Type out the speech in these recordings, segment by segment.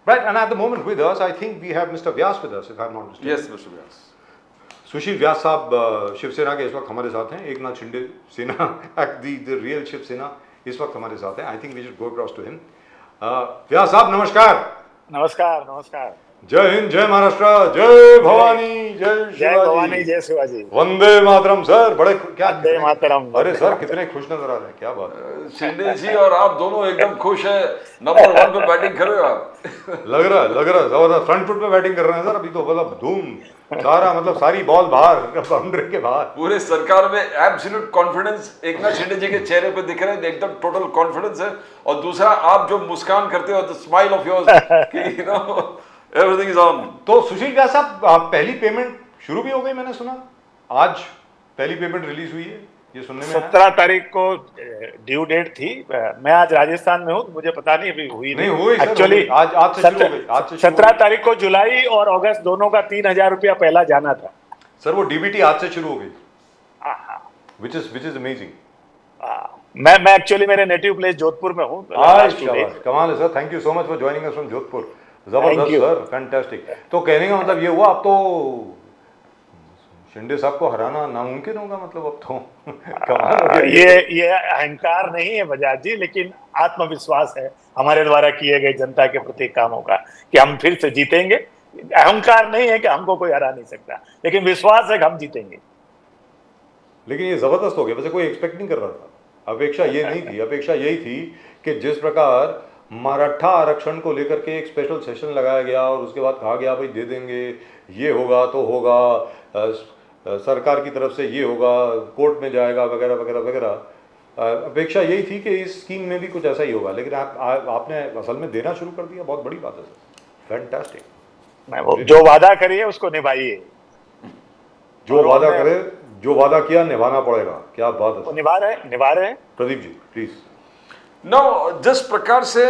Right, and at the moment with us, I think we have Mr. Vyas with us, if I'm not mistaken. Yes, Mr. Vyas. सुशील व्यास साहब शिवसेना के इस वक्त हमारे साथ हैं. एक नाथ शिंदे सेना, द रियल शिवसेना इस वक्त हमारे साथ हैं. I think we should go across to him. Vyas साहब नमस्कार. नमस्कार नमस्कार. जय हिंद, जय महाराष्ट्र, जय भवानी, जय भवानी, जय शिवाजी. वंदे मातरम सर. बड़े क्या वंदे मातरम. अरे सर कितने खुश नजर आ रहे हैं, क्या बात है. शिंदे जी और आप दोनों एकदम खुश है. नंबर 1 पे बैटिंग कर रहे हो आप. लग रहा है जबरदस्त. फ्रंट फुट पे बैटिंग कर रहे हैं सर अभी तो. मतलब धूम सारा, मतलब सारी बॉल बाहर, बाउंड्री के बाहर. पूरे सरकार में एब्सोल्यूट कॉन्फिडेंस एक नाथ शिंदे जी के चेहरे पे दिख रहा है. एकदम टोटल कॉन्फिडेंस है. और दूसरा, आप जो मुस्कान करते हो, द स्माइल ऑफ योर्स, कि you know everything is on. तो सुशील व्यास साहब, पहली पेमेंट शुरू भी हो गई, मैंने सुना आज पहली पेमेंट रिलीज हुई है, ये सुनने में 17 तारीख को ड्यू डेट थी. मैं आज राजस्थान में हूँ, मुझे पता नहीं अभी हुई नहीं हुई एक्चुअली. आज से शुरू हो गई. आज से 17 तारीख को जुलाई और अगस्त दोनों का 3,000 रुपया पहला जाना था. सर वो डीबीटी आज से शुरू हो गई, विच इज अमेजिंग. मैं एक्चुअली मेरे नेटिव प्लेस जोधपुर में हूँ. कमाल है sir. Thank you so much for joining us from Jodhpur. जबरदस्त सर, फैंटास्टिक. तो कहने का मतलब ये हुआ, अब तो शिंदे साहब को हराना नामुमकिन होगा, मतलब अब तो कमाल हो गया. ये अहंकार नहीं है बजाज जी, लेकिन आत्मविश्वास है हमारे द्वारा किए गए जनता के प्रति कामों का, कि हम फिर से जीतेंगे. अहंकार नहीं है कि हमको कोई हरा नहीं सकता, लेकिन विश्वास है कि हम जीतेंगे. लेकिन ये जबरदस्त हो गया. वैसे कोई एक्सपेक्ट नहीं कर रहा था. अपेक्षा ये नहीं थी. अपेक्षा यही थी कि जिस प्रकार मराठा आरक्षण को लेकर के एक स्पेशल सेशन लगाया गया और उसके बाद कहा गया भाई दे देंगे, ये होगा तो होगा, सरकार की तरफ से ये होगा, कोर्ट में जाएगा, वगैरह वगैरह वगैरह. अपेक्षा यही थी कि इस स्कीम में भी कुछ ऐसा ही होगा, लेकिन आपने असल में देना शुरू कर दिया. बहुत बड़ी बात है सर, फैंटास्टिक. जो वादा करिए उसको निभाइए. जो वादा करे, जो वादा किया निभाना पड़ेगा. क्या बात है. निभा रहे. प्रदीप जी प्लीज. नो, जिस प्रकार से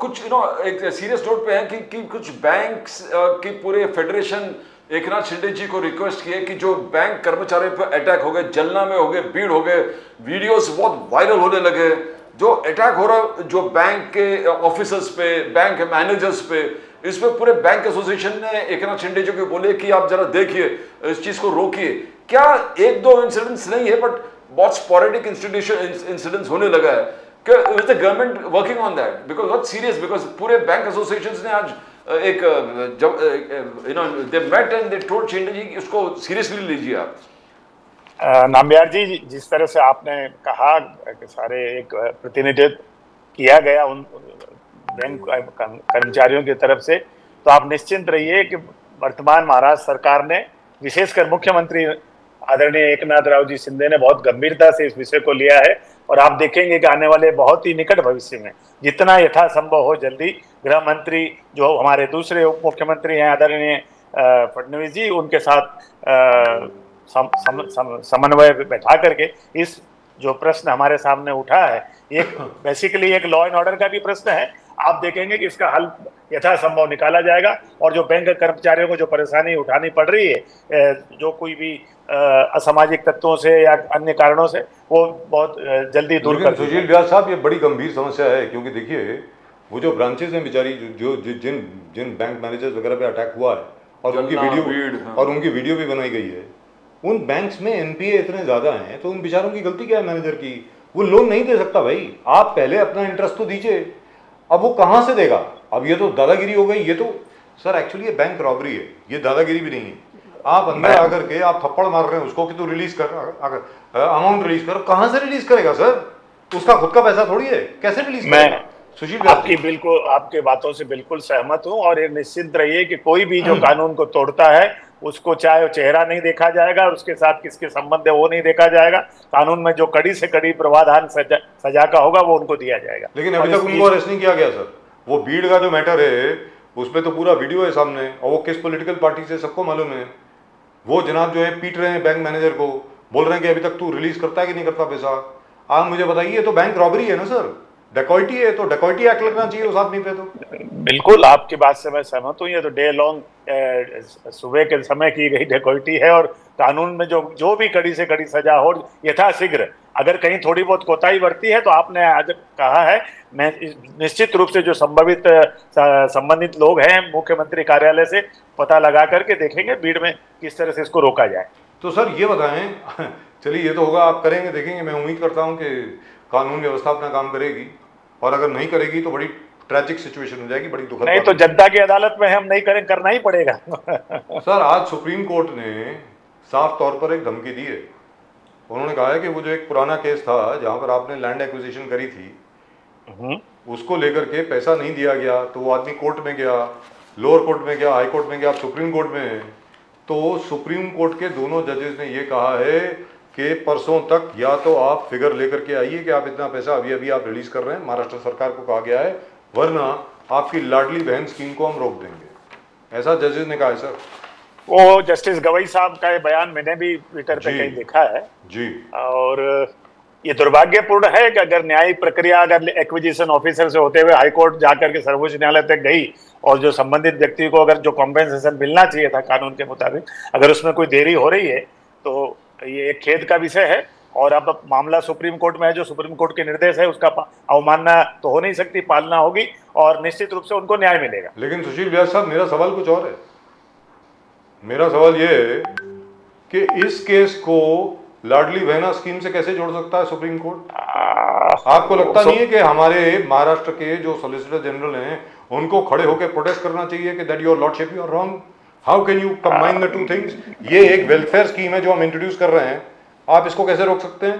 कुछ एक सीरियस नोट पे है कि कुछ बैंक्स की पूरे फेडरेशन एक नाथ शिंदे जी को रिक्वेस्ट किए कि जो बैंक कर्मचारियों पर अटैक हो गए, जलना में हो गए, भीड़ हो गए, वीडियोस बहुत वायरल होने लगे, जो अटैक हो रहा जो बैंक के ऑफिसर्स पे, बैंक मैनेजर्स पे, इस पे पूरे बैंक एसोसिएशन ने एक नाथ शिंदे जी को बोले कि आप जरा देखिए, इस चीज को रोकिए. क्या एक दो इंसिडेंट्स नहीं है, बट बहुत स्पोरेडिक इंसिडेंट्स होने लगा है. Is the government working on that? Because what's serious? Because पूरे बैंक एसोसिएशंस ने आज एक they met and they told Shinde जी कि उसको सीरियसली लीजिए आप. नाम्बियार जी, जिस तरह से आपने कहा कि सारे एक प्रतिनिधित्व किया गया उन बैंक कर्मचारियों की तरफ से, तो आप निश्चिंत रहिए कि वर्तमान महाराष्ट्र सरकार ने, विशेषकर मुख्यमंत्री आदरणीय एकनाथ राव जी शिंदे ने बहुत गंभीरता से इस विषय को लिया है. और आप देखेंगे कि आने वाले बहुत ही निकट भविष्य में जितना यथासंभव हो जल्दी गृह मंत्री जो हमारे दूसरे उप मुख्यमंत्री हैं आदरणीय फडणवीस जी, उनके साथ समन्वय बैठा करके इस जो प्रश्न हमारे सामने उठा है, एक बेसिकली एक लॉ एंड ऑर्डर का भी प्रश्न है. आप देखेंगे कि इसका हल यथासंभव निकाला जाएगा. और जो बैंक कर्मचारियों को जो परेशानी उठानी पड़ रही है, जो कोई भी असामाजिक तत्वों से या अन्य कारणों से, वो बहुत जल्दी दूर कर. सुशील व्यास साहब, ये बड़ी गंभीर समस्या है, क्योंकि देखिए वो जो ब्रांचेस हैं बेचारी, जो जिन बैंक मैनेजर्स वगैरह पे अटैक हुआ है और उनकी वीडियो भी बनाई गई है, उन बैंक्स में एनपीए इतने ज्यादा हैं, तो उन बेचारों की गलती क्या है मैनेजर की? वो लोन नहीं दे सकता भाई. आप पहले अपना इंटरेस्ट तो दीजिए. अब वो कहाँ से देगा? अब ये तो दादागिरी हो गई. ये तो सर एक्चुअली ये बैंक रॉबरी है, ये दादागिरी भी नहीं है. आप अंदर आकर के आप थप्पड़ मार रहे हैं उसको कि तू रिलीज कर, अगर अमाउंट रिलीज करो. कहाँ से रिलीज करेगा सर? उसका खुद का पैसा थोड़ी है, कैसे रिलीज करेगा? सुशील, आपकी बातों से बिल्कुल सहमत हूं. और ये निश्चिंत रहिए कि कोई भी जो कानून को तोड़ता है उसको चाहे चेहरा नहीं देखा जाएगा और उसके साथ किसके संबंध है वो नहीं देखा जाएगा. कानून में जो कड़ी से कड़ी प्रावधान सजा का होगा वो उनको दिया जाएगा. लेकिन अभी तक उनको अरेस्ट नहीं किया गया सर. वो भीड़ का जो मैटर है उसमें तो पूरा वीडियो है सामने, और वो किस पॉलिटिकल पार्टी से सबको मालूम है. वो जनाब जो है पीट रहे हैं बैंक मैनेजर को, बोल रहे हैं कि अभी तक तू रिलीज करता है कि नहीं करता पैसा. आप मुझे बताइए, तो बैंक रॉबरी है ना सर. डकैती है तो डकैती एक्ट लगना चाहिए उस आदमी पे। तो बिल्कुल आपकी बात से मैं सहमत हूँ। ये तो डे लॉन्ग सुबह के समय की गई डकैती है, और कानून में जो भी कड़ी से कड़ी सजा हो यथाशीघ्र। अगर कहीं थोड़ी बहुत कोताही बरती है तो आपने आज कहा है, मैं निश्चित रूप से जो संबंधित लोग हैं मुख्यमंत्री कार्यालय से पता लगा करके देखेंगे भीड़ में किस तरह से इसको रोका जाए। तो सर ये बताएं, चलिए ये तो होगा, आप करेंगे देखेंगे। मैं उम्मीद करता हूं कि कानून व्यवस्था अपना काम करेगी, और अगर नहीं करेगी तो बड़ी ट्रैजिक सिचुएशन हो जाएगी, बड़ी दुखद। नहीं तो जनता की अदालत में हम नहीं करें, करना ही पड़ेगा। सर आज सुप्रीम कोर्ट ने साफ तौर पर एक धमकी दी है। उन्होंने कहा है कि वो जो एक पुराना केस था जहां पर आपने लैंड एक्विजिशन करी थी, उसको लेकर के पैसा नहीं दिया गया, तो वो आदमी कोर्ट में गया, लोअर कोर्ट में गया, हाई कोर्ट में गया, सुप्रीम कोर्ट में। तो सुप्रीम कोर्ट के दोनों जजेस ने ये कहा है कि परसों तक या तो आप फिगर लेकर के आइए कि आप इतना पैसा अभी अभी आप रिलीज कर रहे हैं, महाराष्ट्र सरकार को कहा गया है, वरना आपकी लाडली बहन स्कीम को हम रोक देंगे। ऐसा जजेस ने कहा है सर। वो जस्टिस गवई साहब का ये बयान मैंने भी ट्विटर पे कहीं देखा है जी। और ये दुर्भाग्यपूर्ण है कि अगर न्यायिक प्रक्रिया अगर एक्विजिशन ऑफिसर से होते हुए हाईकोर्ट जाकर के सर्वोच्च न्यायालय तक गई, और जो संबंधित व्यक्ति को अगर जो कॉम्पेंसेशन मिलना चाहिए था कानून के मुताबिक, अगर उसमें कोई देरी हो रही है तो ये एक खेद का विषय है। और अब मामला सुप्रीम कोर्ट में है, जो सुप्रीम कोर्ट के निर्देश है उसका अवमानना तो हो नहीं सकती, पालना होगी, और निश्चित रूप से उनको न्याय मिलेगा। लेकिन सुशील व्यास साहब, मेरा सवाल कुछ और है। मेरा सवाल ये है कि इस केस को लाडली बहना स्कीम से कैसे जोड़ सकता है सुप्रीम कोर्ट? आपको लगता नहीं है कि हमारे महाराष्ट्र के जो सॉलिसिटर जनरल हैं उनको खड़े होकर प्रोटेस्ट करना चाहिए कि that your lordship you are wrong, how can you combine the two things? ये एक वेलफेयर स्कीम है जो हम इंट्रोड्यूस कर रहे हैं, आप इसको कैसे रोक सकते हैं?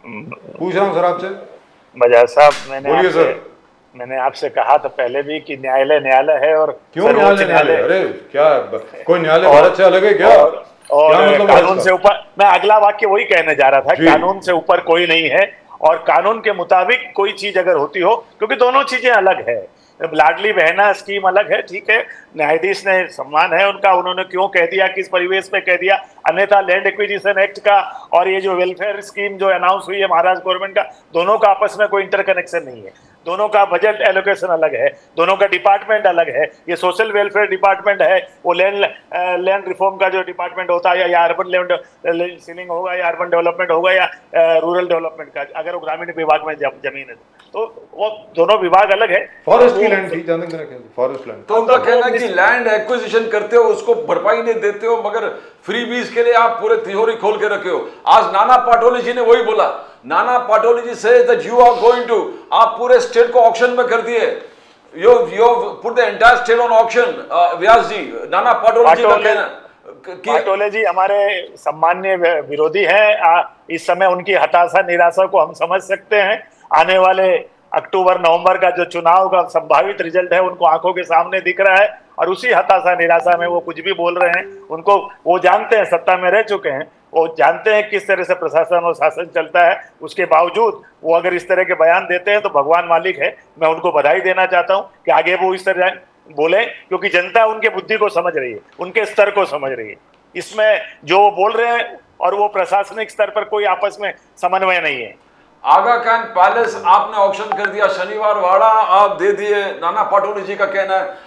पूछ रहा हूं सर आपसे। बजाज साहब, मैंने आपसे कहा था पहले भी कि न्यायालय न्यायालय है, और क्यों न्यायालय? अरे क्या कोई न्यायालय भारत से अलग है क्या? और मतलब कानून से ऊपर, मैं अगला वाक्य वही कहने जा रहा था, कानून से ऊपर कोई नहीं है, और कानून के मुताबिक कोई चीज अगर होती हो, क्योंकि दोनों चीजें अलग है। लाडली बहना स्कीम अलग है, ठीक है, न्यायाधीश ने सम्मान है उनका, उन्होंने क्यों कह दिया, किस परिवेश में कह दिया, अन्यथा लैंड एक्विजिशन एक्ट का और ये जो वेलफेयर स्कीम जो अनाउंस हुई है महाराष्ट्र गवर्नमेंट का, दोनों का आपस में कोई इंटरकनेक्शन नहीं है, दोनों का बजट एलोकेशन अलग है, दोनों का डिपार्टमेंट अलग है। ये सोशल वेलफेयर डिपार्टमेंट है, वो लैंड रिफॉर्म का जो डिपार्टमेंट होता है, या अर्बन लैंड सीलिंग होगा, या अर्बन डेवलपमेंट होगा, या रूरल डेवलपमेंट का, अगर वो ग्रामीण विभाग में जमीन है तो वो दोनों विभाग अलग है। फॉरेस्ट की लैंड थी, फॉरेस्ट लैंड। तो उनका कहना है कि लैंड एक्विजिशन करते हो, उसको भरपाई नहीं देते हो, मगर फ्री बीज के लिए आप पूरे तिजोरी खोल के रखे हो। आज नाना पाटोले जी ने वही बोला, नाना पाटोले जी से that you are going to, आप पूरे स्टेट को ऑक्शन में कर दिए, you put the entire state on auction। व्यास जी, नाना पाटोले जी का कहना, पाटोले जी हमारे सम्मान्य विरोधी हैं, इस समय उनकी हताशा निराशा को हम समझ सकते हैं। आने वाले अक्टूबर नवंबर का जो चुनाव का संभावित रिजल्ट है उनको आंखों के सामने दिख रहा है, और उसी हताशा निराशा में वो कुछ भी बोल रहे हैं। उनको, वो जानते हैं, सत्ता में रह चुके हैं, वो जानते हैं किस तरह से प्रशासन और शासन चलता है, उसके बावजूद वो अगर इस तरह के बयान देते हैं तो भगवान मालिक है। मैं उनको बधाई देना चाहता हूं कि आगे वो इस तरह बोले, क्योंकि जनता उनके बुद्धि को समझ रही है, उनके स्तर को समझ रही है। इसमें जो वो बोल रहे हैं और वो प्रशासनिक स्तर पर कोई आपस में समन्वय नहीं है। आगा खान पैलेस आपने ऑक्शन कर दिया, शनिवार वाड़ा आप दे दिए, नाना पाटोले जी का कहना है।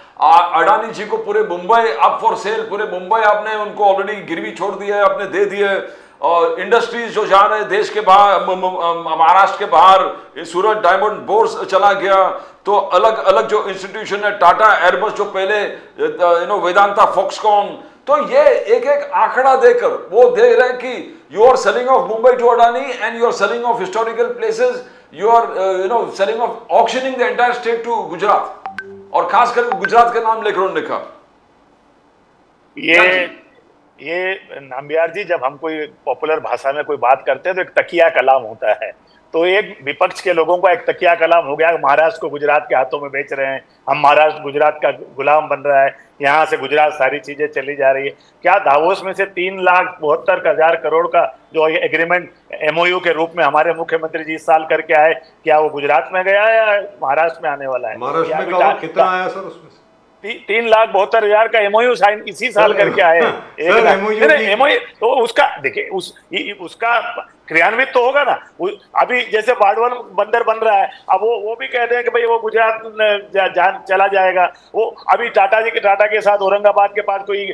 अडानी जी को पूरे मुंबई अप फॉर सेल, पूरे मुंबई आपने उनको ऑलरेडी गिरवी छोड़ दिया है, आपने दे दिए। और इंडस्ट्रीज जो जा रहे हैं देश के बाहर, महाराष्ट्र के बाहर, सूरत डायमंड बोर्स चला गया, तो अलग अलग जो इंस्टीट्यूशन है, टाटा, एयरबस जो पहले वेदांता, फॉक्सकॉन, तो ये एक एक आंकड़ा देकर वो देख रहे हैं कि you are selling off Mumbai to Adani and you are selling off historical places, you are selling off auctioning the entire state to Gujarat, और खास करके गुजरात का नाम लेकर उन्होंने कहा। ये नाम्बियार जी, जब हम कोई पॉपुलर भाषा में कोई बात करते हैं तो एक तकिया कलाम होता है, तो एक विपक्ष के लोगों का एक तकिया कलाम हो गया, महाराष्ट्र को गुजरात के हाथों में बेच रहे हैं, हम महाराष्ट्र गुजरात का गुलाम बन रहा है, यहाँ से गुजरात सारी चीजें चली जा रही है। क्या दावोस में से 3,72,000 करोड़ का जो एग्रीमेंट MOU के रूप में हमारे मुख्यमंत्री जी इस साल करके आए, क्या वो गुजरात में गया है या महाराष्ट्र में आने वाला है? महाराष्ट्र में कितना आया सर? उसमें 3,72,000 का MOU साइन इसी साल करके आए। MOU तो उसका देखिए, उसका क्रियान्वित तो होगा ना। अभी जैसे बाड़वन बंदर बन रहा है, अब वो भी कहते हैं कि भाई वो गुजरात चला जाएगा। वो अभी टाटा के साथ औरंगाबाद के पास कोई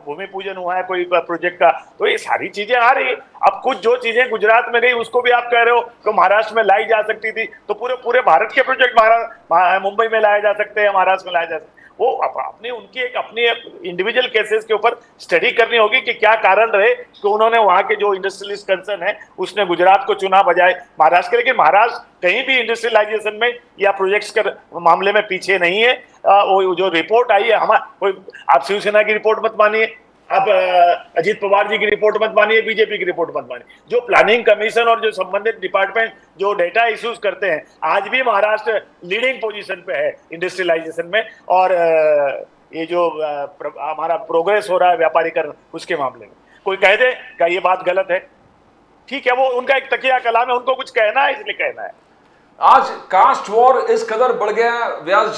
भूमि पूजन हुआ है कोई प्रोजेक्ट का, तो ये सारी चीजें आ रही है। अब कुछ जो चीजें गुजरात में गई उसको भी आप कह रहे हो कि महाराष्ट्र में लाई जा सकती थी, तो पूरे भारत के प्रोजेक्ट मुंबई में लाए जा सकते हैं, महाराष्ट्र में लाए जा सकते हैं। वो अपनी उनकी एक अपनी इंडिविजुअल केसेस के ऊपर स्टडी करनी होगी कि क्या कारण रहे कि उन्होंने वहां के जो इंडस्ट्रियलिस्ट कंसर्न है उसने गुजरात को चुना बजाय महाराष्ट्र के। लेकिन महाराष्ट्र कहीं भी इंडस्ट्रियलाइजेशन में या प्रोजेक्ट्स के मामले में पीछे नहीं है। वो जो रिपोर्ट आई है आप शिवसेना की रिपोर्ट मत मानिए, आप अजीत पवार जी की रिपोर्ट मत मानिए, बीजेपी की रिपोर्ट मत मानिए, जो प्लानिंग कमीशन और जो संबंधित डिपार्टमेंट जो डेटा इश्यूज करते हैं, आज भी महाराष्ट्र लीडिंग पोजीशन पे है इंडस्ट्रियलाइजेशन में। और ये जो हमारा प्रोग्रेस हो रहा है व्यापारीकरण उसके मामले में, कोई कह दे क्या ये बात गलत है, ठीक है, वो उनका एक तकिया कलाम है, उनको कुछ कहना है इसलिए कहना है। आज कास्ट वॉर इस कदर बढ़ गया है व्यास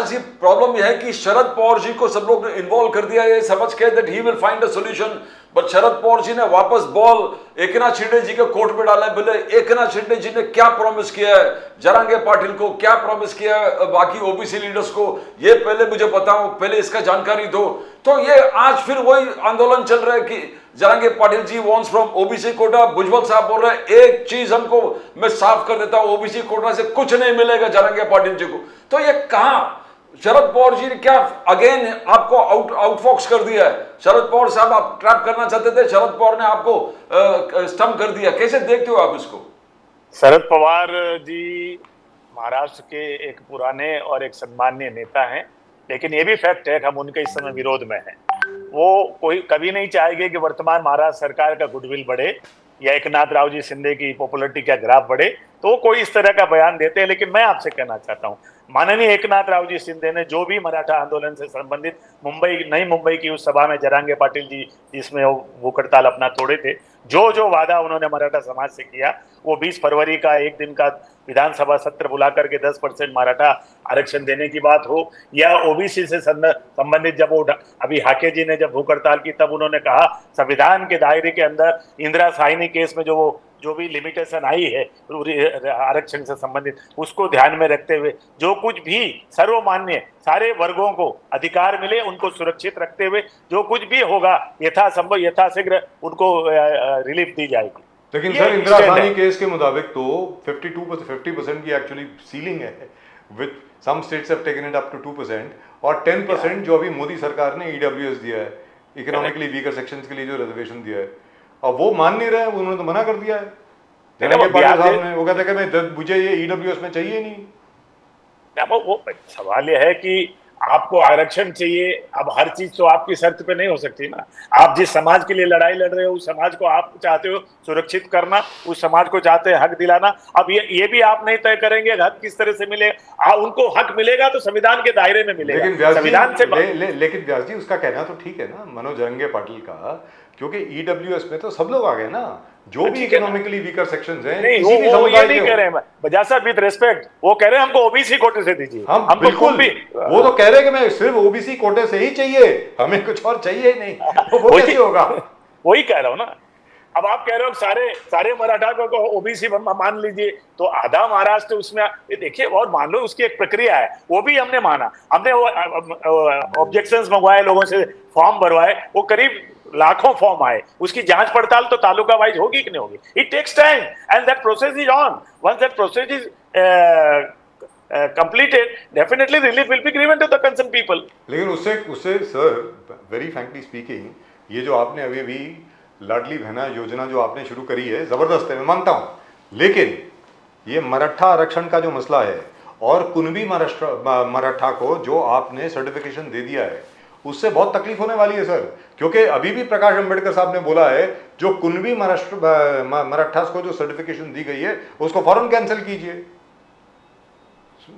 जी, प्रॉब्लम यह है कि शरद पवार जी को सब लोग ने इन्वॉल्व कर दिया ये समझ के that he will find a solution, but Sharad Pawar ji ने वापस बॉल एकनाथ शिंदे जी के कोर्ट में डाला है। बोले एकनाथ शिंदे जी ने क्या प्रॉमिस किया है जरांगे पाटिल को, क्या प्रॉमिस किया है बाकी ओबीसी लीडर्स को, ये पहले मुझे बताओ, पहले इसका जानकारी दो। तो ये आज फिर वही आंदोलन चल रहा है कि Jarange Patil ji wants from OBC Kota. भुजबल साहब बोल रहे हैं एक चीज हमको मैं साफ कर देता हूं, ओबीसी कोटा से कुछ नहीं मिलेगा जरांगे पाटिल जी को। तो ये कहां शरद पवार जी ने क्या अगेन आपको आउटफॉक्स कर दिया है? शरद पवार साहब आप ट्रैप करना चाहते थे, शरद पवार ने आपको स्टम्प कर दिया। कैसे देखते हो आप इसको? शरद पवार जी महाराष्ट्र के एक पुराने और एक सम्माननीय नेता हैं, लेकिन ये भी फैक्ट है कि हम उनके इस समय विरोध में हैं। वो कोई कभी नहीं चाहेंगे कि वर्तमान महाराष्ट्र सरकार का गुडविल बढ़े या एकनाथ राव जी शिंदे की पॉपुलरिटी का ग्राफ बढ़े, तो वो कोई इस तरह का बयान देते हैं। लेकिन मैं आपसे कहना चाहता हूँ, माननीय एकनाथ राव जी शिंदे ने जो भी मराठा आंदोलन से संबंधित नई मुंबई की उस सभा में जरांगे पाटिल जी जिसमें वो भूख हड़ताल अपना तोड़े थे, जो वादा उन्होंने मराठा समाज से किया, वो 20 फरवरी का एक दिन का विधानसभा सत्र बुला करके 10% मराठा आरक्षण देने की बात हो, या ओबीसी से संबंधित जब वो अभी हाके जी ने जब भूख हड़ताल की तब उन्होंने कहा संविधान के दायरे के अंदर इंदिरा साहिनी केस में जो भी लिमिटेशन आई है आरक्षण से संबंधित, उसको ध्यान में रखते हुए जो कुछ भी सर्वमान्य सारे वर्गों को अधिकार मिले उनको सुरक्षित रखते हुए जो कुछ भी होगा यथासंभव यथाशीघ्र उनको रिलीफ दी जाएगी। लेकिन सर इंदिरा साहनी केस के मुताबिक तो 50% की एक्चुअली सीलिंग है, with some states have taken it up to 2% और 10% जो अभी मोदी सरकार ने ईडब्ल्यूएस दिया है, इकोनॉमिकली वीकर सेक्शंस के लिए जो रिजर्वेशन दिया है, अब वो मान नहीं रहे, उन्होंने तो मना कर दिया है। जरांगे पाटिल साहब ने वो कहते हैं कि मुझे ये ईडब्ल्यूएस में चाहिए नहीं। वो सवाल यह है कि आपको आरक्षण चाहिए, अब हर चीज तो आपकी शर्त पे नहीं हो सकती ना। आप जिस समाज के लिए लड़ाई लड़ रहे हो उस समाज को आप चाहते हो सुरक्षित करना, उस समाज को चाहते हैं हक दिलाना। अब ये भी आप नहीं तय करेंगे हक किस तरह से मिले, उनको हक मिलेगा तो संविधान के दायरे में मिलेगा। लेकिन व्यास जी उसका कहना तो ठीक है ना मनोज जरांगे पाटिल का, क्योंकि ईडब्ल्यूएस में तो सब लोग आ गए ना, जो भी इकोनॉमिकली वीकर सेक्शंस हैं। नहीं, वो ये नहीं कह रहे हैं बजासा विद रिस्पेक्ट, वो कह रहे हैं हमको ओबीसी कोटे से दीजिए। हम बिल्कुल भी वो तो कह रहे हैं कि मैं सिर्फ ओबीसी कोटे से ही चाहिए, हमें कुछ और चाहिए ही नहीं। वो कैसे होगा? वही कह रहा हूँ ना। अब आप कह रहे हो सारे मराठा को ओबीसी मान लीजिए, तो आधा महाराष्ट्र उसमें देखिए, और मान लो उसकी एक प्रक्रिया है, वो भी हमने माना, हमने वो ऑब्जेक्शंस मंगवाए, लोगों से फॉर्म भरवाए, वो करीब लाखों फॉर्म आए, उसकी जांच पड़ताल तो तालुका वाइज होगी कि नहीं होगी। It takes time and that process is on. Once that process is completed, definitely relief will be given to the concerned people. लेकिन उससे सर वेरी फ्रैंकली स्पीकिंग, ये जो आपने अभी लाडली बहना योजना जो आपने शुरू करी है जबरदस्त है, मैं मानता हूँ, लेकिन ये मराठा आरक्षण का जो मसला है और कुनबी मराठा को जो आपने सर्टिफिकेशन दे दिया है, उससे बहुत तकलीफ होने वाली है सर, क्योंकि अभी भी प्रकाश अंबेडकर साहब ने बोला है जो कुनबी मराठास को जो सर्टिफिकेशन दी गई है उसको फौरन कैंसिल कीजिए।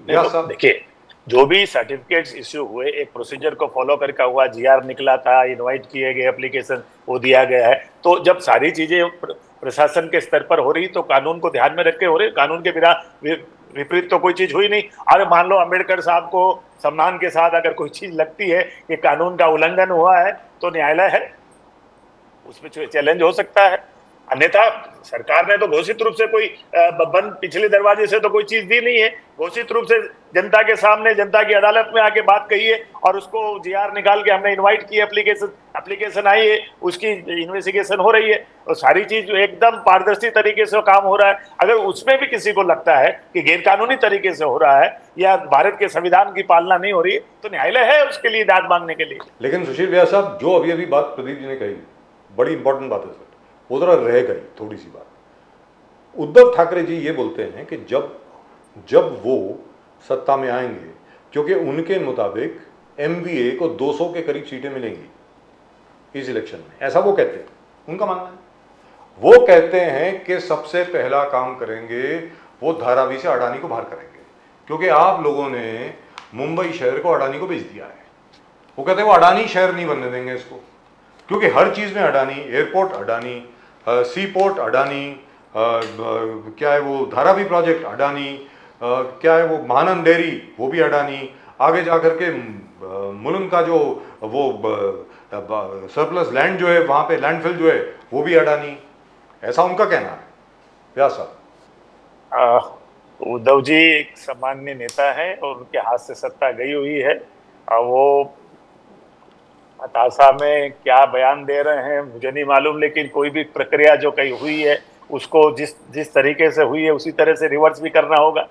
देखिए, जो भी सर्टिफिकेट्स इश्यू हुए एक प्रोसीजर को फॉलो करके हुआ, जीआर निकला था, इनवाइट किए गए, एप्लीकेशन वो दिया गया है, तो जब सारी चीजें प्रशासन के स्तर पर हो रही तो कानून को ध्यान में रख के हो रही, कानून के बिना विपरीत तो कोई चीज हुई नहीं। अरे मान लो अंबेडकर साहब को सम्मान के साथ अगर कोई चीज लगती है कि कानून का उल्लंघन हुआ है तो न्यायालय है, उसमें चैलेंज हो सकता है। अन्यथा सरकार ने तो घोषित रूप से कोई बंद पिछले दरवाजे से तो कोई चीज दी नहीं है। घोषित रूप से जनता के सामने, जनता की अदालत में आके बात कही है और उसको जीआर निकाल के हमने इनवाइट की, एप्लीकेशन आई है, उसकी इन्वेस्टिगेशन हो रही है और सारी चीज एकदम पारदर्शी तरीके से काम हो रहा है। अगर उसमें भी किसी को लगता है कि गैरकानूनी तरीके से हो रहा है या भारत के संविधान की पालना नहीं हो रही है, तो न्यायालय है उसके लिए दाद मांगने के लिए। लेकिन सुशील भैया साहब, जो अभी अभी बात प्रदीप जी ने कही, बड़ी इंपॉर्टेंट बात है सर, वो जरा रह गई थोड़ी सी बात। उद्धव ठाकरे जी ये बोलते हैं कि जब वो सत्ता में आएंगे, क्योंकि उनके मुताबिक एमवीए को 200 के करीब सीटें मिलेंगी इस इलेक्शन में, ऐसा वो कहते हैं, उनका मानना है। वो कहते हैं कि सबसे पहला काम करेंगे वो धारावी से अडानी को बाहर करेंगे, क्योंकि आप लोगों ने मुंबई शहर को अडानी को बेच दिया है। वो कहते हैं वो अडानी शहर नहीं बनने देंगे इसको, क्योंकि हर चीज़ में अडानी, एयरपोर्ट अडानी, सी पोर्ट अडानी, क्या है वो धारावी प्रोजेक्ट अडानी, क्या है वो महानंद डेयरी वो भी अडानी, आगे जाकर के मुलुंड का जो वो सरप्लस लैंड जो है वहाँ पे लैंडफिल जो है वो भी अडानी, ऐसा उनका कहना है। व्यास साहब, उद्धव जी एक सामान्य नेता है और उनके हाथ से सत्ता गई हुई है और वो हताशा में क्या बयान दे रहे हैं मुझे नहीं मालूम, लेकिन कोई भी प्रक्रिया जो कहीं हुई है उसको जिस तरीके से हुई है उसी तरह से रिवर्स भी करना होगा।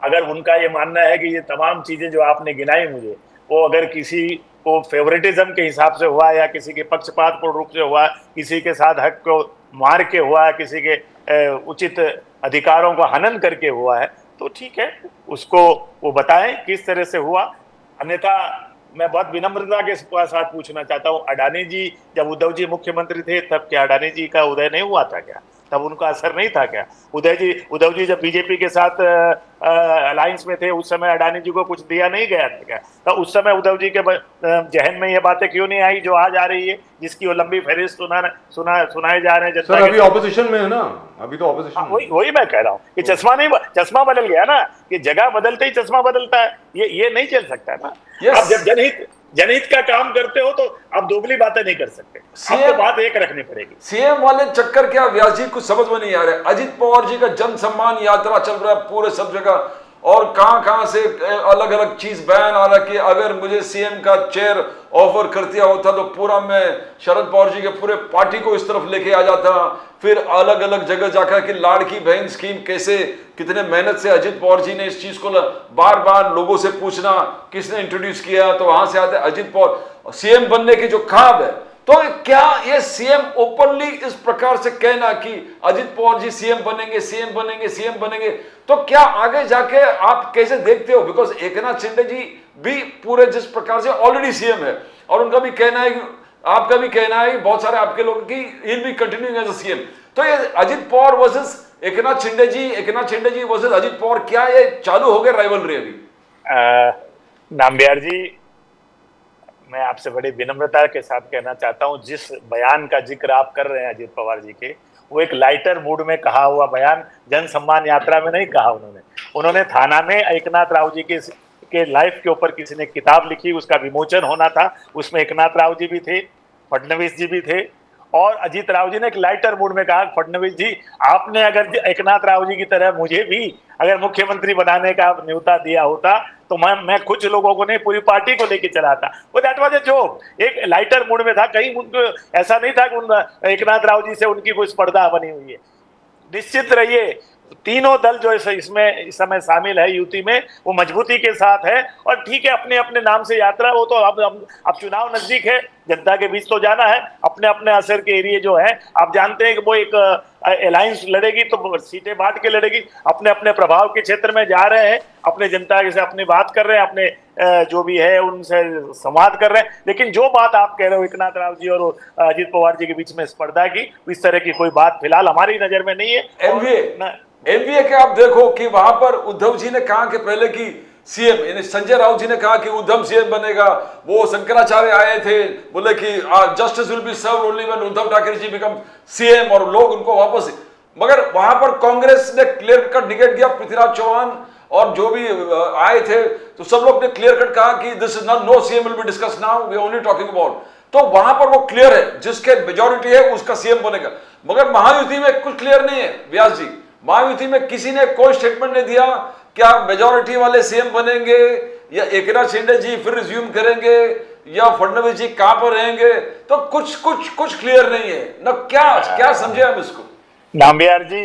अगर उनका ये मानना है कि ये तमाम चीजें जो आपने गिनाई मुझे, वो अगर किसी को फेवरेटिज्म के हिसाब से हुआ या किसी के पक्षपातपूर्ण रूप से हुआ, किसी के साथ हक को मार के हुआ, किसी के उचित अधिकारों को हनन करके हुआ है, तो ठीक है, उसको वो बताएं किस तरह से हुआ। अन्यथा मैं बहुत विनम्रता के साथ पूछना चाहता हूँ, अडानी जी जब उद्धव जी मुख्यमंत्री थे तब क्या अडानी जी का उदय नहीं हुआ था क्या? तब उनका असर नहीं था क्या? उद्धव जी जब बीजेपी के साथ अलायंस में थे उस समय अडानी जी को कुछ दिया नहीं गया था क्या? तो उस समय उद्धव जी के जहन में ये बातें क्यों नहीं आई जो आज आ रही है, जिसकी वो लंबी फहरिस्त सुनाए जा रहे हैं? सर अभी ऑपोजिशन में है ना, अभी तो ऑपोजिशन वही मैं कह रहा हूँ कि चश्मा बदल गया ना, कि जगह बदलते ही चश्मा बदलता है, ये नहीं चल सकता ना। आप जब जनहित का काम करते हो तो आप दोगली बातें नहीं कर सकते, आपको बात एक रखनी पड़ेगी। सीएम वाले चक्कर क्या व्यास जी कुछ समझ में नहीं आ रहा है। अजित पवार जी का जन सम्मान यात्रा चल रहा है पूरे सब जगह और कहां से अलग अलग चीज बयान आ रहा है कि अगर मुझे सीएम का चेयर ऑफर कर दिया होता तो पूरा मैं शरद पवार जी के पूरे पार्टी को इस तरफ लेके आ जाता। फिर अलग अलग जगह जाकर कि लाड़की बहन स्कीम कैसे, कितने मेहनत से अजित पवार जी ने इस चीज को बार बार लोगों से पूछना किसने इंट्रोड्यूस किया, तो वहां से आते अजित पवार सीएम बनने की जो ख्वाब है। तो क्या ये सीएम ओपनली इस प्रकार से कहना कि अजित पवार जी सीएम बनेंगे, तो क्या आगे जाके आप कैसे देखते हो? बिकॉज एकनाथ शिंदे जी भी पूरे जिस प्रकार से ऑलरेडी सीएम है और उनका भी कहना है, आपका भी कहना है, बहुत सारे आपके लोगों की will be continuing as a CM. तो ये अजित पवार वर्सेस एकनाथ शिंदे जी वर्सेस अजित पवार, क्या ये चालू हो गया राइवलरी अभी? नाम्बियार जी, मैं आपसे बड़ी विनम्रता के साथ कहना चाहता हूं, जिस बयान का जिक्र आप कर रहे हैं अजित पवार जी के, वो एक लाइटर मूड में कहा हुआ बयान, जन सम्मान यात्रा में नहीं कहा उन्होंने थाना में एकनाथ राव जी के लाइफ के ऊपर किसी ने किताब लिखी, उसका विमोचन होना था, उसमें एकनाथ राव जी भी थे, फडणवीस जी भी थे और अजीत राव जी ने एक लाइटर मूड में कहा, फडणवीस जी आपने अगर एकनाथ राव जी की तरह मुझे भी अगर मुख्यमंत्री बनाने का न्योता दिया होता तो मैं कुछ लोगों को नहीं पूरी पार्टी को लेके चला था। वो दैट वाज ए जोक, एक लाइटर मूड में था, कहीं उनको ऐसा नहीं था कि एकनाथ राव जी से उनकी कोई स्पर्धा बनी हुई है। निश्चित रहिए तीनों दल जो इसमें इस समय शामिल है युति में, वो मजबूती के साथ है और ठीक है, अपने अपने नाम से यात्रा, वो तो अब चुनाव नजदीक है, जनता के बीच तो जाना है, अपने अपने असर के एरिए जो है आप जानते हैं कि वो एक अलायंस लड़ेगी तो सीटें बांट के लड़ेगी, अपने अपने प्रभाव के क्षेत्र में जा रहे हैं, अपने जनता से अपनी बात कर रहे हैं, अपने जो भी है उनसे संवाद कर रहे हैं। लेकिन जो बात आप कह रहे हो एकनाथ राव जी और अजित पवार जी के बीच में स्पर्धा की, इस तरह की कोई बात फिलहाल हमारी नजर में नहीं है। एनवीए के आप देखो कि वहां पर उद्धव जी ने कहा कि पहले की सीएम यानी संजय राउत जी ने कहा कि उद्धव सीएम बनेगा, वो शंकराचार्य आए थे बोले कि justice will be served only when Uddhav Thackeray ji become CM, और लोग उनको वापस, मगर वहां पर कांग्रेस ने क्लियर कट निगेट किया। पृथ्वीराज चौहान और जो भी आए थे तो सब लोग ने क्लियर कट कहा कि this is not, no CM will be discuss now, we only talking about. तो वहां पर वो क्लियर है, जिसके मेजोरिटी है उसका सीएम बनेगा। मगर महायुति में कुछ क्लियर नहीं है व्यास जी। महायुति में किसी ने कोई स्टेटमेंट नहीं दिया क्या मेजोरिटी वाले सीएम बनेंगे, या एकनाथ शिंदे जी फिर रिज्यूम करेंगे, या फडणवीस जी कहां पर रहेंगे। तो कुछ क्लियर नहीं है ना। क्या समझे हम इसको? नाम्बियार जी,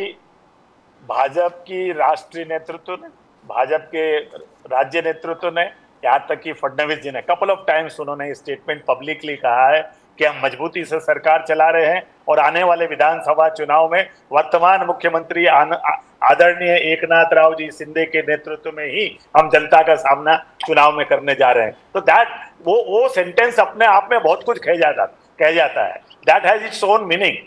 भाजपा की राष्ट्रीय नेतृत्व ने, भाजपा के राज्य नेतृत्व ने, यहाँ तक कि फडणवीस जी ने कपल ऑफ टाइम्स उन्होंने स्टेटमेंट पब्लिकली कहा है कि हम मजबूती से सरकार चला रहे हैं और आने वाले विधानसभा चुनाव में वर्तमान मुख्यमंत्री आदरणीय एकनाथ राव जी शिंदे के नेतृत्व में ही हम जनता का सामना चुनाव में करने जा रहे हैं। तो वो सेंटेंस अपने आप में बहुत कुछ कह जाता है। That has its own meaning.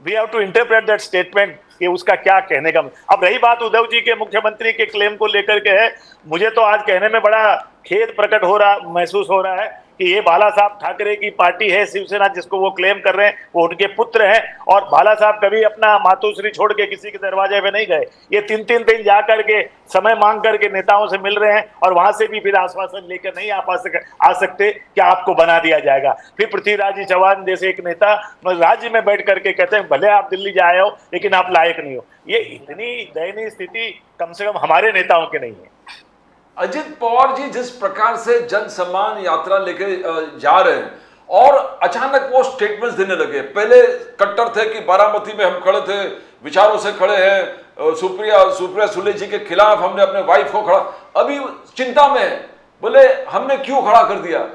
We have to interpret that statement कि उसका क्या कहने का। अब रही बात उद्धव जी के मुख्यमंत्री के क्लेम को लेकर के है, मुझे तो आज कहने में बड़ा खेद प्रकट महसूस हो रहा है कि ये बाला साहब ठाकरे की पार्टी है शिवसेना, जिसको वो क्लेम कर रहे हैं, वो उनके पुत्र हैं। और बाला साहब कभी अपना मातोश्री छोड़ के किसी के दरवाजे पे नहीं गए। ये 3-3 दिन जा करके समय मांग करके नेताओं से मिल रहे हैं और वहां से भी फिर आश्वासन लेकर नहीं आ सकते कि आपको बना दिया जाएगा। फिर पृथ्वीराज जी चौहान जैसे एक नेता राज्य में बैठ करके कहते हैं भले आप दिल्ली जाए हो लेकिन आप लायक नहीं हो। ये इतनी दयनीय स्थिति कम से कम हमारे नेताओं की नहीं है। अजित पवार जी जिस प्रकार से जन सम्मान यात्रा लेके जा रहे हैं और अचानक वो स्टेटमेंट्स देने लगे। पहले कट्टर थे कि बारामती में हम खड़े थे, विचारों से खड़े हैं, सुप्रिया सुले जी के खिलाफ हमने अपने वाइफ को खड़ा, अभी चिंता में है, बोले हमने क्यों खड़ा कर दिया,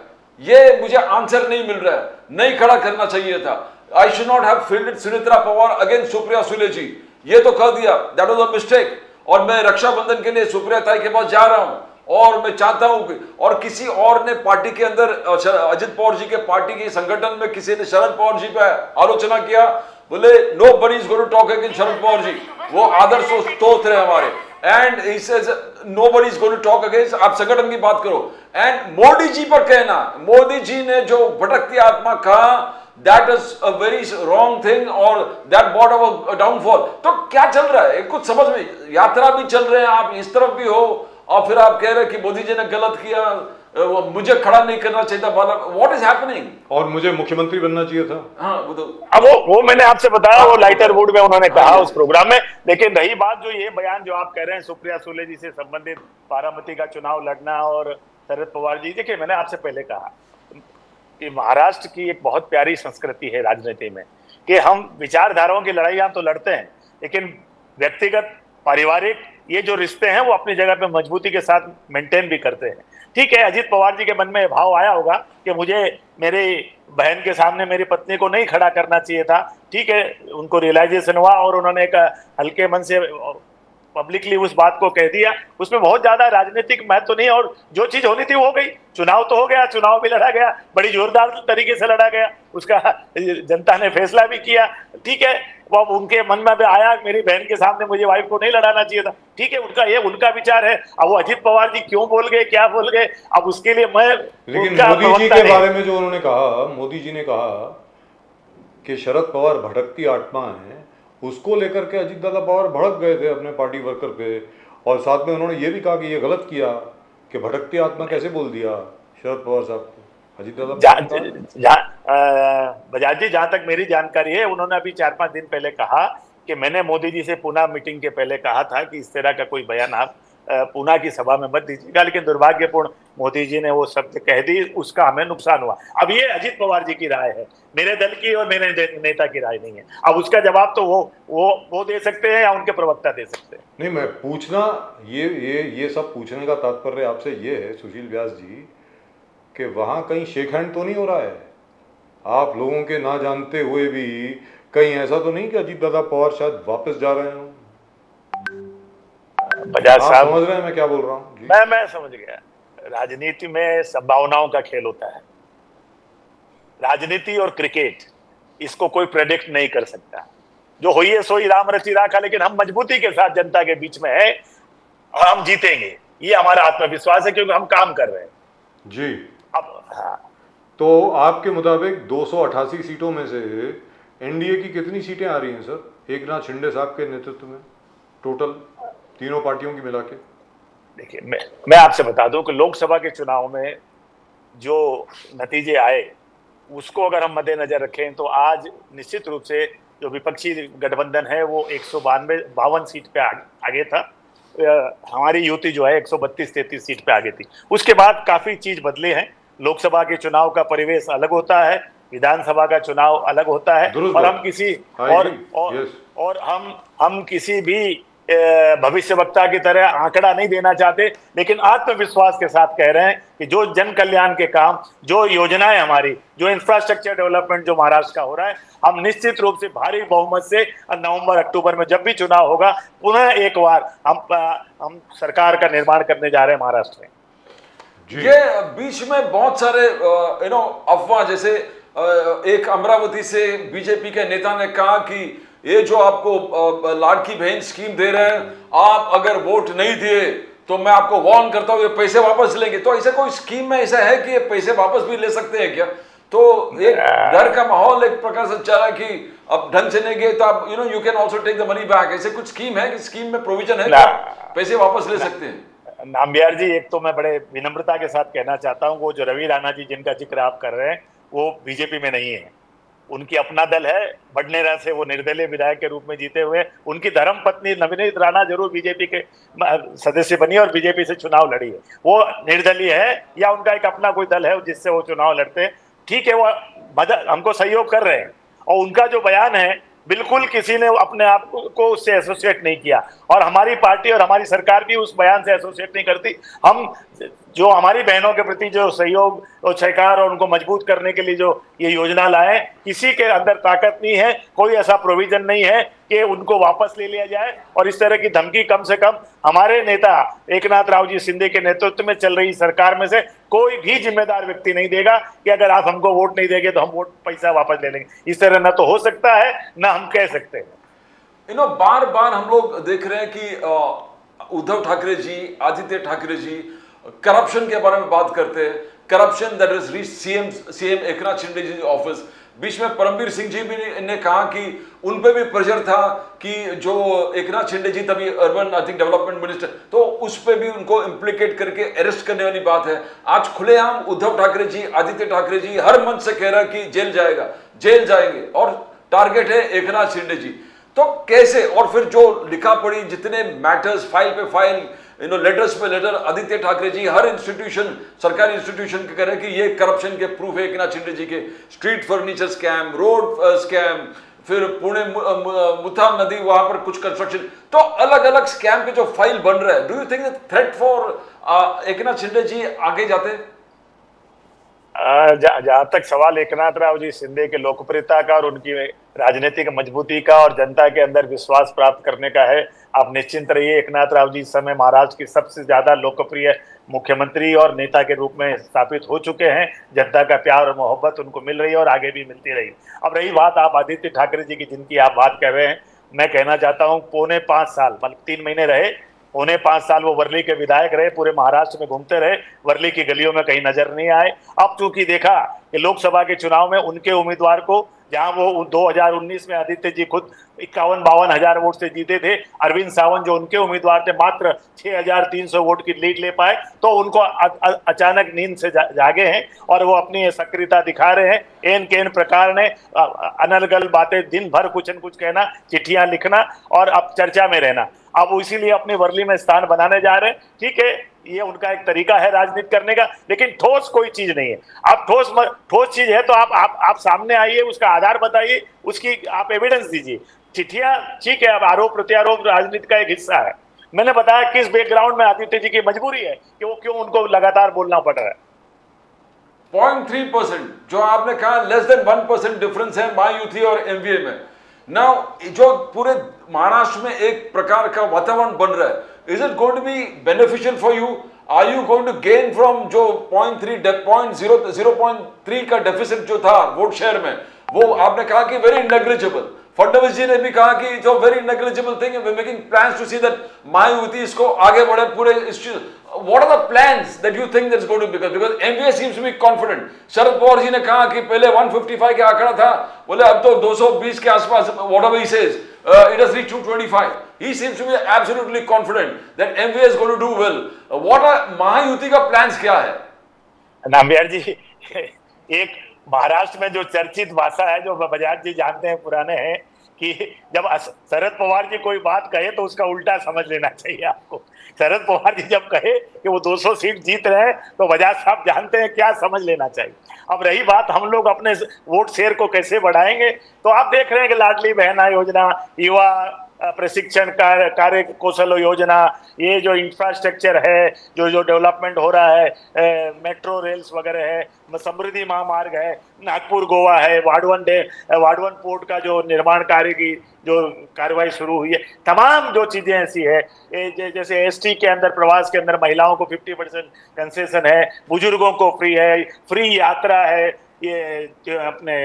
ये मुझे आंसर नहीं मिल रहा है, नहीं खड़ा करना चाहिए था। I should not have fielded Sunetra Pawar against Supriya Sule ji, ये तो कह दिया, दैट वाज अ मिस्टेक। और मैं रक्षाबंधन के लिए सुप्रिया ताई के पास जा रहा हूं और मैं चाहता हूं कि, और किसी और ने पार्टी के अंदर अजित पवार जी के पार्टी के संगठन में किसी ने शरद पवार जी पे आलोचना किया, बोले nobody is going to talk against Sharad Pawar ji, वो आदर्श स्रोत है हमारे, and he says nobody is going to talk against, आप संगठन की बात करो। एंड मोदी जी पर कहना, मोदी जी ने जो भटकती आत्मा कहा, that is a very wrong thing और दैट बॉट अवर डाउनफॉल। तो क्या चल रहा है कुछ समझ में, यात्रा भी चल रहे हैं, आप इस तरफ भी हो और फिर आप कह रहे हैं कि मोदी जी ने गलत किया, मुझे खड़ा नहीं करना चाहिए था, व्हाट इज हैपनिंग, और मुझे मुख्यमंत्री बनना चाहिए था। हाँ वो तो अब वो मैंने आपसे बताया, वो लाइटर वुड में उन्होंने कहा उस प्रोग्राम में। लेकिन रही बात जो ये बयान जो आप कह रहे हैं सुप्रिया सुले जी से संबंधित, बारामती का चुनाव लड़ना और शरद पवार जी, देखिए मैंने आपसे पहले कहा कि महाराष्ट्र की एक बहुत प्यारी संस्कृति है राजनीति में कि हम विचारधाराओं की लड़ाइयां तो लड़ते हैं लेकिन व्यक्तिगत पारिवारिक ये जो रिश्ते हैं वो अपनी जगह पे मजबूती के साथ मेंटेन भी करते हैं। ठीक है, अजित पवार जी के मन में भाव आया होगा कि मुझे मेरी बहन के सामने मेरी पत्नी को नहीं खड़ा करना चाहिए था। ठीक है, उनको रियलाइजेशन हुआ और उन्होंने एक हल्के मन से पब्लिकली उस बात को कह दिया। उसमें बहुत ज्यादा राजनीतिक महत्व नहीं, और जो चीज होनी थी वो हो गई। चुनाव तो हो गया, चुनाव भी लड़ा गया, बड़ी जोरदार तरीके से लड़ा गया, उसका जनता ने फैसला भी किया। ठीक है, वो उनके मन में भी आया मेरी बहन के सामने मुझे वाइफ को नहीं लड़ाना चाहिए था। ठीक है, उनका विचार है। अब वो अजित पवार जी क्यों बोल गए, क्या बोल गए, अब उसके लिए मैं, लेकिन मोदी जी के बारे में जो उन्होंने कहा, मोदी जी ने कहा कि शरद पवार भटकती आत्मा है, उसको लेकर के अजित दादा पवार भड़क गए थे अपने पार्टी वर्कर पे, और साथ में उन्होंने ये भी कहा कि ये गलत किया कि भटकती आत्मा कैसे बोल दिया शरद पवार साहब को। अजित दादा बजाज जी, जहां तक मेरी जानकारी है, उन्होंने अभी 4-5 दिन पहले कहा कि मैंने मोदी जी से पुणे मीटिंग के पहले कहा था कि इस तरह का कोई बयान आप पुणे की सभा में मत दीजिएगा, लेकिन दुर्भाग्यपूर्ण मोदी जी ने वो शब्द कह दी, उसका हमें नुकसान हुआ। अब ये अजित पवार जी की राय है, मेरे दल की और मेरे नेता की राय नहीं है। अब उसका जवाब तो वो दे सकते हैं या उनके प्रवक्ता दे सकते हैं। नहीं, मैं पूछना ये सब पूछने का तात्पर्य आपसे ये है सुशील व्यास जी कि वहां कहीं शेक हैंड तो नहीं हो रहा है आप लोगों के ना जानते हुए भी? कहीं ऐसा तो नहीं कि अजीत दादा पवार शायद वापस जा रहे हो? बजाज साहब समझ रहे हैं मैं क्या बोल रहा हूँ? मैं समझ गया। राजनीति में संभावनाओं का खेल होता है। राजनीति और क्रिकेट, इसको कोई प्रेडिक्ट नहीं कर सकता। जो हुई है सोई राम रची राखा, लेकिन हम मजबूती के साथ जनता के बीच में है और हम जीतेंगे, ये हमारा आत्मविश्वास है, क्योंकि हम काम कर रहे हैं जी। अब हाँ, तो आपके मुताबिक 288 सीटों में से एनडीए की कितनी सीटें आ रही हैं सर, एकनाथ शिंदे साहब के नेतृत्व में, टोटल तीनों पार्टियों की मिला के? देखिए, मैं आपसे बता दूं कि लोकसभा के चुनाव में जो नतीजे आए उसको अगर हम मद्देनजर रखें तो आज निश्चित रूप से जो विपक्षी गठबंधन है वो 152 सीट पे आगे था। हमारी युति जो है 132-33 सीट पे आगे थी। उसके बाद काफी चीज बदले हैं। लोकसभा के चुनाव का परिवेश अलग होता है, विधानसभा का चुनाव अलग होता है, और हम किसी और हम किसी भी भविष्यवक्ता की तरह आंकड़ा नहीं देना चाहते, लेकिन आत्मविश्वास के साथ कह रहे हैं कि जो जन कल्याण के काम, जो योजनाएं हमारी, जो इंफ्रास्ट्रक्चर डेवलपमेंट जो महाराष्ट्र का हो रहा है, हम निश्चित रूप से भारी बहुमत से नवंबर अक्टूबर में जब भी चुनाव होगा पुनः एक बार हम सरकार का निर्माण करने जा रहे हैं महाराष्ट्र में। ये बीच में बहुत सारे अफवाह, जैसे एक अमरावती से बीजेपी के नेता ने कहा कि ये जो आपको लाड़की बहन स्कीम दे रहे हैं, आप अगर वोट नहीं दिए तो मैं आपको वार्न करता हूं ये पैसे वापस लेंगे। तो ऐसा कोई स्कीम में ऐसा है कि ये पैसे वापस भी ले सकते हैं क्या? तो एक डर का माहौल एक प्रकार से चल रहा है कि अब ढंग से नहीं गए तो आप you can also take the money back. ऐसे कुछ स्कीम है कि स्कीम में प्रोविजन है पैसे वापस ले सकते हैं? नाम्बियार जी, एक तो मैं बड़े विनम्रता के साथ कहना चाहता हूं, वो जो रवि राणा जी जिनका जिक्र आप कर रहे हैं वो बीजेपी में नहीं है। उनकी अपना दल है, बडनेरा से वो निर्दलीय विधायक के रूप में जीते हुए। उनकी धर्म पत्नी नवनीत राणा जरूर बीजेपी के सदस्य बनी और बीजेपी से चुनाव लड़ी है। वो निर्दलीय है या उनका एक अपना कोई दल है जिससे वो चुनाव लड़ते हैं, ठीक है, वो हमको सहयोग कर रहे हैं। और उनका जो बयान है बिल्कुल किसी ने अपने आप को उससे एसोसिएट नहीं किया, और हमारी पार्टी और हमारी सरकार भी उस बयान से एसोसिएट नहीं करती। हम जो हमारी बहनों के प्रति जो सहयोग और सहकार और उनको मजबूत करने के लिए जो ये योजना लाए, किसी के अंदर ताकत नहीं है, कोई ऐसा प्रोविजन नहीं है कि उनको वापस ले लिया जाए। और इस तरह की धमकी कम से कम हमारे नेता एकनाथ राव जी शिंदे के नेतृत्व में चल रही सरकार में से कोई भी जिम्मेदार व्यक्ति नहीं देगा कि अगर आप हमको वोट नहीं देंगे तो हम वोट पैसा वापस ले लेंगे। इस तरह न तो हो सकता है न हम कह सकते हैं। बार बार हम लोग देख रहे हैं कि उद्धव ठाकरे जी, आदित्य ठाकरे जी करप्शन के बारे में बात करते हैं। Corruption that is reach CM Eknath Shinde ji office. बीच में परमवीर सिंह जी भी ने कहा कि उन पे भी प्रेशर था कि जो एकनाथ शिंदे जी तभी urban I think development minister, तो उस पे भी उनको इम्प्लीकेट करके अरेस्ट करने वाली बात है। आज खुलेआम उद्धव ठाकरे जी, आदित्य ठाकरे जी हर मंच से कह रहा है कि जेल जाएगा, जेल जाएंगे, और टारगेट है एकनाथ शिंदे जी। तो कैसे? और फिर जो लिखा पड़ी जितने मैटर्स, फाइल पे फाइल, लेटर्स पे लेटर, आदित्य ठाकरे जी हर इंस्टीट्यूशन, सरकारी इंस्टीट्यूशन के कह रहे हैं कि ये करप्शन के प्रूफ है एकनाथ शिंदे जी के। Street furniture scam, road scam, फिर पुणे मुथा नदी वहां पर कुछ कंस्ट्रक्शन, तो अलग अलग स्कैम के जो फाइल बन रहे हैं। Do you think threat for Eknath Shinde ji आगे जाते हैं? जहां तक सवाल एकनाथ राव जी शिंदे के लोकप्रियता का और उनकी राजनीतिक मजबूती का और जनता के अंदर विश्वास प्राप्त करने का है, आप निश्चिंत रहिए। एकनाथ राव जी इस समय महाराष्ट्र की सबसे ज्यादा लोकप्रिय मुख्यमंत्री और नेता के रूप में स्थापित हो चुके हैं। जनता का प्यार और मोहब्बत उनको मिल रही है और आगे भी मिलती रही। अब रही बात आप आदित्य ठाकरे जी की, जिनकी आप बात कर रहे हैं, मैं कहना चाहता हूँ 4.25 साल, मतलब 3 महीने रहे, 4.25 साल वो वर्ली के विधायक रहे, पूरे महाराष्ट्र में घूमते रहे, वर्ली की गलियों में कहीं नजर नहीं आए। अब चूंकि देखा कि लोकसभा के चुनाव में उनके उम्मीदवार को, जहां वो 2019 में आदित्य जी खुद 51-52 हजार वोट से जीते थे, अरविंद सावंत जो उनके उम्मीदवार थे मात्र 6300 वोट की लीड ले पाए, तो उनको अचानक नींद से जागे हैं और वो अपनी सक्रियता दिखा रहे हैं। एन केन प्रकार ने अनर्गल बातें, दिन भर कुछ न कुछ कहना, चिट्ठियां लिखना और अब चर्चा में रहना। अब इसीलिए अपनी वर्ली में स्थान बनाने जा रहे हैं। ठीक है, ये उनका एक तरीका है राजनीति करने का, लेकिन ठोस कोई चीज नहीं है। आप ठोस चीज है तो आप सामने आइए, उसका आधार बताइए, उसकी आप एविडेंस दीजिए। चिट्ठियां ठीक है, अब आरोप प्रत्यारोप राजनीति का एक हिस्सा है। मैंने बताया किस बैकग्राउंड में आदित्य जी की मजबूरी है कि वो क्यों उनको लगातार बोलना पड़ रहा है। 0.3% जो आपने कहा, लेस देन 1% डिफरेंस है मायायुति और एमवीए में। नाउ जो पूरे महाराष्ट्र में एक प्रकार का वातावरण बन रहा है, is it going to be beneficial for you? Are you going to gain from जो 0.3 का डेफिसिट जो था वोट शेयर में, वो आपने कहा कि वेरी नेग्लिजिबल। फडणवीस जी ने भी कहा कि it's a very negligible thing, we are making plans to see that Mayawati इसको आगे बढ़े पूरे इस चीज। What are the plans that you think that's going to be? Because MVA seems to be confident. शरद पवार जी ने कहा कि पहले 155 का आंकड़ा था, बोले अब तो 220 के आसपास, whatever he says, it has reached 225. He seems to be absolutely confident that MVA is going to do well. What are Mahayuti का plans क्या है? नाम्बियार जी, एक महाराष्ट्र में जो चर्चित भाषा है, जो बजाज जी जानते हैं, पुराने हैं, कि जब शरद पवार जी कोई बात कहे तो उसका उल्टा समझ लेना चाहिए आपको। शरद पवार जी जब कहे कि वो 200 सीट जीत रहे हैं तो बजाज साहब जानते हैं क्या समझ लेना चाहिए। अब रही बात हम लोग अपने वोट शेयर को कैसे बढ़ाएंगे, तो आप देख रहे हैं कि लाडली बहना योजना, युवा प्रशिक्षण कार्य कौशल योजना, ये जो इंफ्रास्ट्रक्चर है, जो डेवलपमेंट हो रहा है, मेट्रो रेल्स वगैरह है, समृद्धि महामार्ग है, नागपुर गोवा है, वाडवन पोर्ट का जो निर्माण कार्य की जो कार्रवाई शुरू हुई है, तमाम जो चीजें ऐसी है, जैसे एसटी के अंदर, प्रवास के अंदर महिलाओं को 50% कंसेशन है, बुजुर्गों को फ्री है, फ्री यात्रा है, ये जो अपने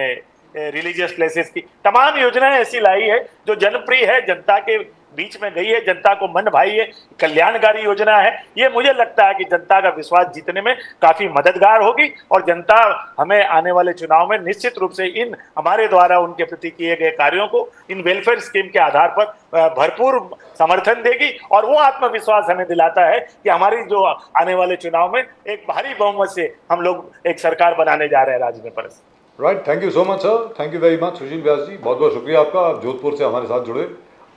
रिलीजियस प्लेसेस की तमाम योजनाएं ऐसी लाई है जो जनप्रिय है, जनता के बीच में गई है, जनता को मन भाई है, कल्याणकारी योजना है। ये मुझे लगता है कि जनता का विश्वास जीतने में काफी मददगार होगी और जनता हमें आने वाले चुनाव में निश्चित रूप से इन हमारे द्वारा उनके प्रति किए गए कार्यों को, इन वेलफेयर स्कीम के आधार पर भरपूर समर्थन देगी और वो आत्मविश्वास हमें दिलाता है कि हमारी जो आने वाले चुनाव में एक भारी बहुमत से हम लोग एक सरकार बनाने जा रहे हैं राज्य में। परस right, thank you so much sir, thank you very much Sushil Vyas ji, बहुत बहुत शुक्रिया आपका, आप जोधपुर से हमारे साथ जुड़े,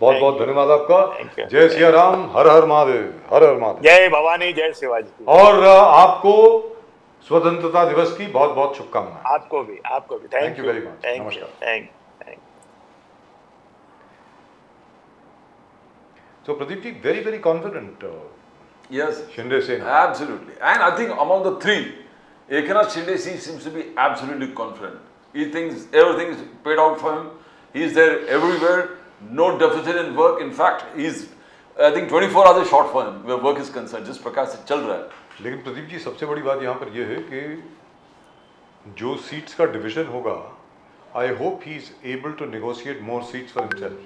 बहुत बहुत धन्यवाद आपका। जय सिया राम, हर हर महादेव, हर हर महादेव, जय भवानी, जय शिवाजी। और आपको स्वतंत्रता दिवस की बहुत बहुत शुभकामनाएं। आपको भी थैंक यू वेरी मच, नमस्कार। Thank you. So Pradeep ji, very very confident. Yes, Shinde Sena. absolutely. And I think among the three, Eknath Shinde seems to be absolutely confident. He thinks everything is paid out for him. He is there everywhere. No deficit in work. In fact, he's, I think 24 hours is short for him where work is concerned. जिस प्रकार से चल रहा है। लेकिन प्रदीप जी, सबसे बड़ी बात यहाँ पर यह है कि जो सीट्स का डिवीजन होगा, I hope he is able to negotiate more seats for himself,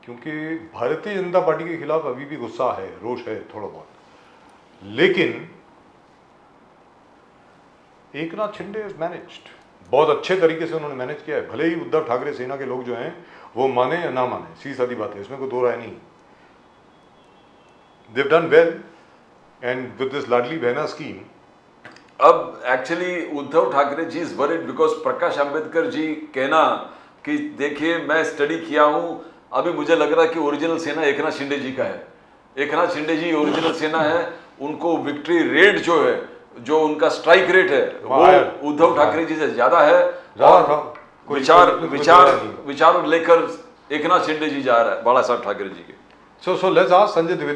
क्योंकि भारतीय जनता पार्टी के खिलाफ अभी भी गुस्सा है, रोष है थोड़ा बहुत, लेकिन एकनाथ शिंदे इज मैनेज्ड, बहुत अच्छे तरीके से उन्होंने मैनेज किया है। भले ही उद्धव ठाकरे सेना के लोग जो हैं वो माने या ना माने, सीधी सादी बात है, इसमें कोई दो राय नहीं। They have done well and with this Ladli Behna scheme. अब actually Uddhav Thackeray ji is worried because Prakash Ambedkar ji कहना कि देखिए मैं स्टडी किया हूँ, अभी मुझे लग रहा है कि ओरिजिनल सेना एकनाथ शिंदे जी का है, एकनाथ शिंदे जी ओरिजिनल सेना है, उनको विक्ट्री रेट जो है, जो उनका स्ट्राइक रेट है वो उद्धव ठाकरे जी से ज्यादा है, और विचार लेकर एकनाथ शिंदे जी जा रहा है बाला साहब ठाकरे जी के। So let's ask Sanjay Dwivedi